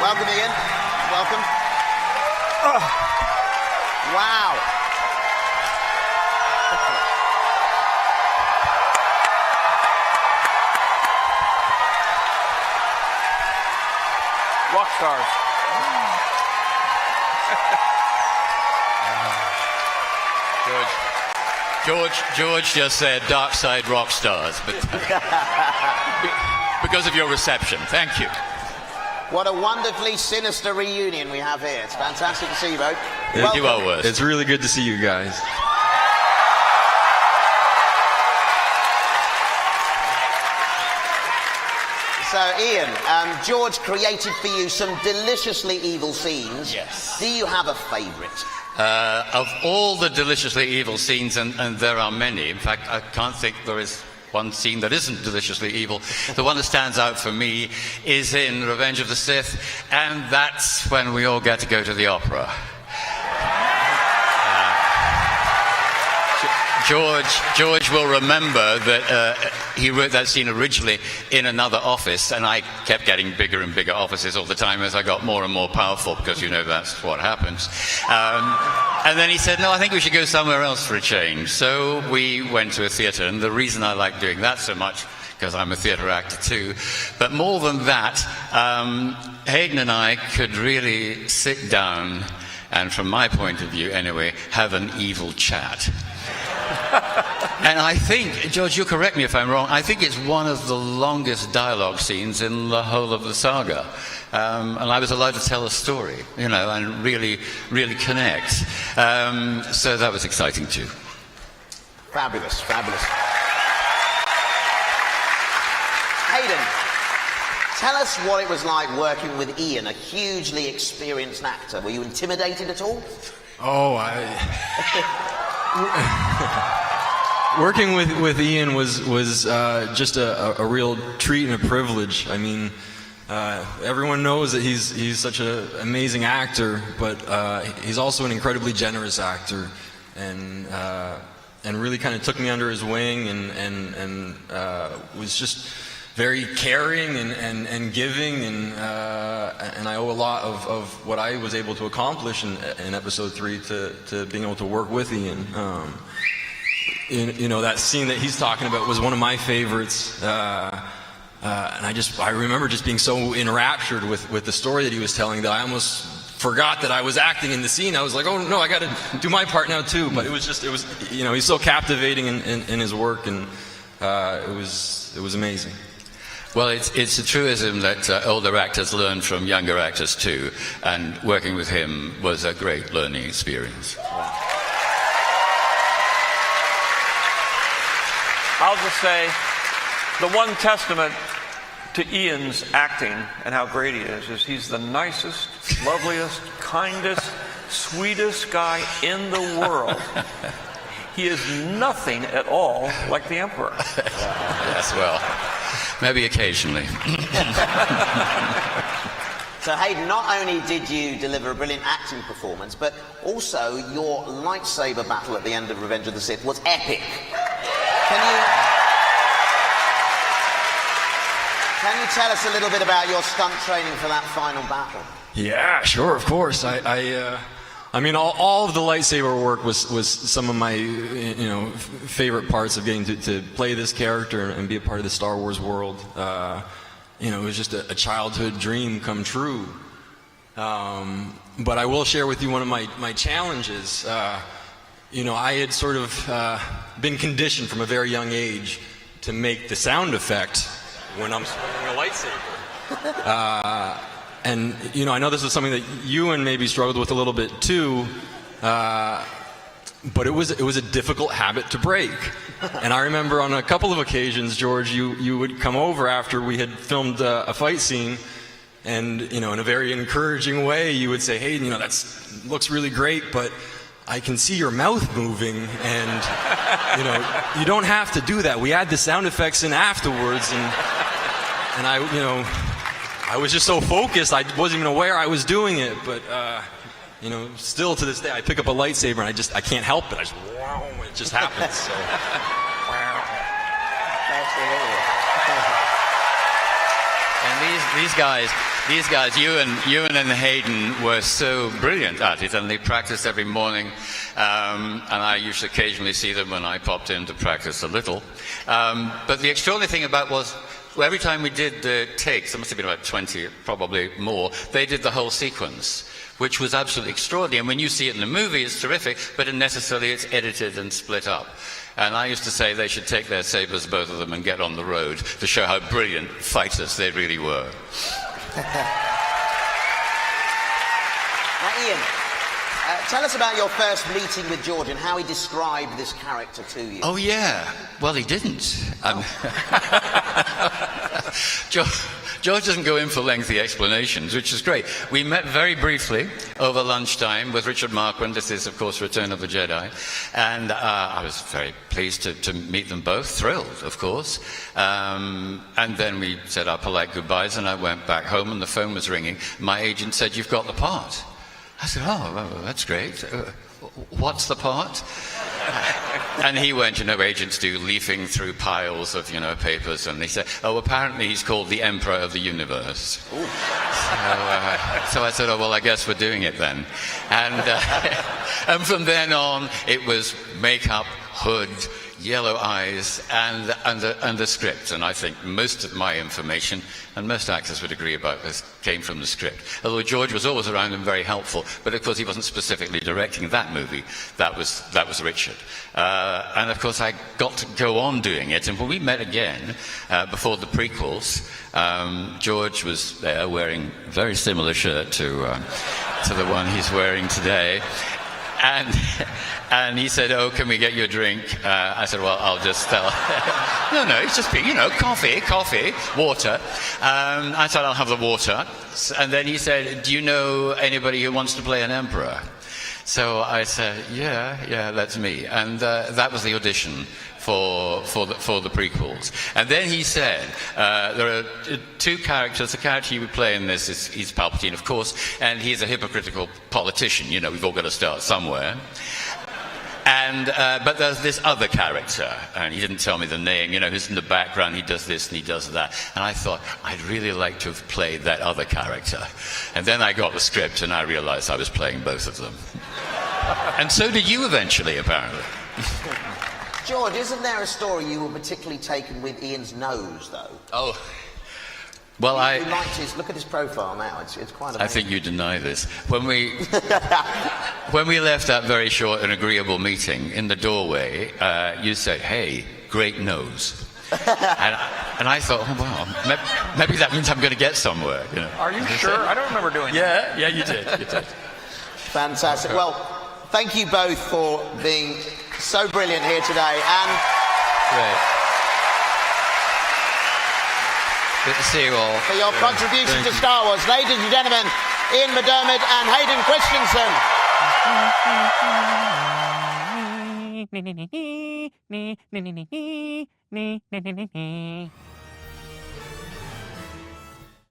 Welcome, Ian. Welcome. Wow. Rock stars. George just said dark side rock stars, but because of your reception. Thank you. What a wonderfully sinister reunion we have here. It's fantastic to see you both. You are worse. It's really good to see you guys. So, Ian, George created for you some deliciously evil scenes. Yes. Do you have a favourite? Of all the deliciously evil scenes, and there are many, in fact, I can't think there is one scene that isn't deliciously evil. The one that stands out for me is in Revenge of the Sith, and that's when we all get to go to the opera. George will remember that he wrote that scene originally in another office, and I kept getting bigger and bigger offices all the time as I got more and more powerful, because you know that's what happens. And then he said, no, I think we should go somewhere else for a change. So we went to a theatre, and the reason I like doing that so much, because I'm a theatre actor too, but more than that, Hayden and I could really sit down and, from my point of view anyway, have an evil chat. And I think, George, you correct me if I'm wrong, I think it's one of the longest dialogue scenes in the whole of the saga. And I was allowed to tell a story, you know, and really, really connect. So that was exciting too. Fabulous, fabulous. Hayden, tell us what it was like working with Ian, a hugely experienced actor. Were you intimidated at all? Working with Ian was just a real treat and a privilege. I mean, everyone knows that he's such an amazing actor, but he's also an incredibly generous actor, and really kind of took me under his wing and was just very caring and giving, and I owe a lot of what I was able to accomplish in episode 3 to being able to work with Ian. You know, that scene that he's talking about was one of my favorites, and I remember just being so enraptured with the story that he was telling that I almost forgot that I was acting in the scene. I was like, oh no, I got to do my part now too. But it was you know, he's so captivating in his work, and it was amazing. Well, it's a truism that older actors learn from younger actors too, and working with him was a great learning experience. I'll just say, the one testament to Ian's acting and how great he is he's the nicest, loveliest, kindest, sweetest guy in the world. He is nothing at all like the Emperor. Yes, well, maybe occasionally. So, Hayden, not only did you deliver a brilliant acting performance, but also your lightsaber battle at the end of Revenge of the Sith was epic. Can you tell us a little bit about your stunt training for that final battle? Yeah, sure, of course. I mean, all of the lightsaber work was some of my favorite parts of getting to play this character and be a part of the Star Wars world. It was just a childhood dream come true. But I will share with you one of my challenges. I had sort of been conditioned from a very young age to make the sound effect when I'm swinging a lightsaber. And I know this is something that Ewan maybe struggled with a little bit too, but it was a difficult habit to break. And I remember on a couple of occasions, George, you would come over after we had filmed a fight scene, and in a very encouraging way, you would say, "Hey, that looks really great, but I can see your mouth moving, and you don't have to do that. We add the sound effects in afterwards." And I was just so focused, I wasn't even aware I was doing it. But still to this day, I pick up a lightsaber and I can't help it. It just happens. So. And these guys, These guys, Ewan and Hayden, were so brilliant at it, and they practiced every morning. And I used to occasionally see them when I popped in to practice a little. But the extraordinary thing about was, every time we did the takes, there must have been about 20, probably more, they did the whole sequence, which was absolutely extraordinary. And when you see it in the movie, it's terrific, but necessarily it's edited and split up. And I used to say they should take their sabers, both of them, and get on the road to show how brilliant fighters they really were. Now, Ian, tell us about your first meeting with George and how he described this character to you. Oh, yeah. Well, he didn't. George doesn't go in for lengthy explanations, which is great. We met very briefly over lunchtime with Richard Marquand. This is, of course, Return of the Jedi. And I was very pleased to meet them both, thrilled, of course. And then we said our polite goodbyes, and I went back home, and the phone was ringing. My agent said, "You've got the part." I said, "Oh, well, that's great. What's the part?" And he went, agents do, leafing through piles of, papers, and he said, "Oh, apparently he's called the Emperor of the Universe." So I said, "Oh, well, I guess we're doing it then." And from then on, it was makeup, hood, yellow eyes, and the script. And I think most of my information, and most actors would agree about this, came from the script. Although George was always around and very helpful, but of course he wasn't specifically directing that movie. That was Richard. And of course I got to go on doing it. And when we met again, before the prequels, George was there wearing a very similar shirt to the one he's wearing today. And he said, "Oh, can we get you a drink?" I said, "Well, I'll just tell." No, it's just, coffee, water. I said, "I'll have the water." And then he said, "Do you know anybody who wants to play an emperor?" So I said, yeah, that's me. And that was the audition for the prequels. And then he said, there are two characters. The character you would play in this he's Palpatine, of course, and he's a hypocritical politician. We've all got to start somewhere. But there's this other character, and he didn't tell me the name, who's in the background, he does this and he does that. And I thought, I'd really like to have played that other character. And then I got the script and I realized I was playing both of them. And so did you eventually, apparently. George, isn't there a story you were particularly taken with Ian's nose, though? Oh. Well, You liked look at his profile now, it's quite amazing. I think you deny this. When we left that very short and agreeable meeting, in the doorway, you said, "Hey, great nose." and I thought, "Oh, wow, maybe that means I'm going to get somewhere." Are you sure? I don't remember doing that. Yeah, you did. Fantastic. Well, thank you both for being so brilliant here today. And Great. Good to see you all. for your contribution to Star Wars, ladies and gentlemen, Ian McDiarmid and Hayden Christensen.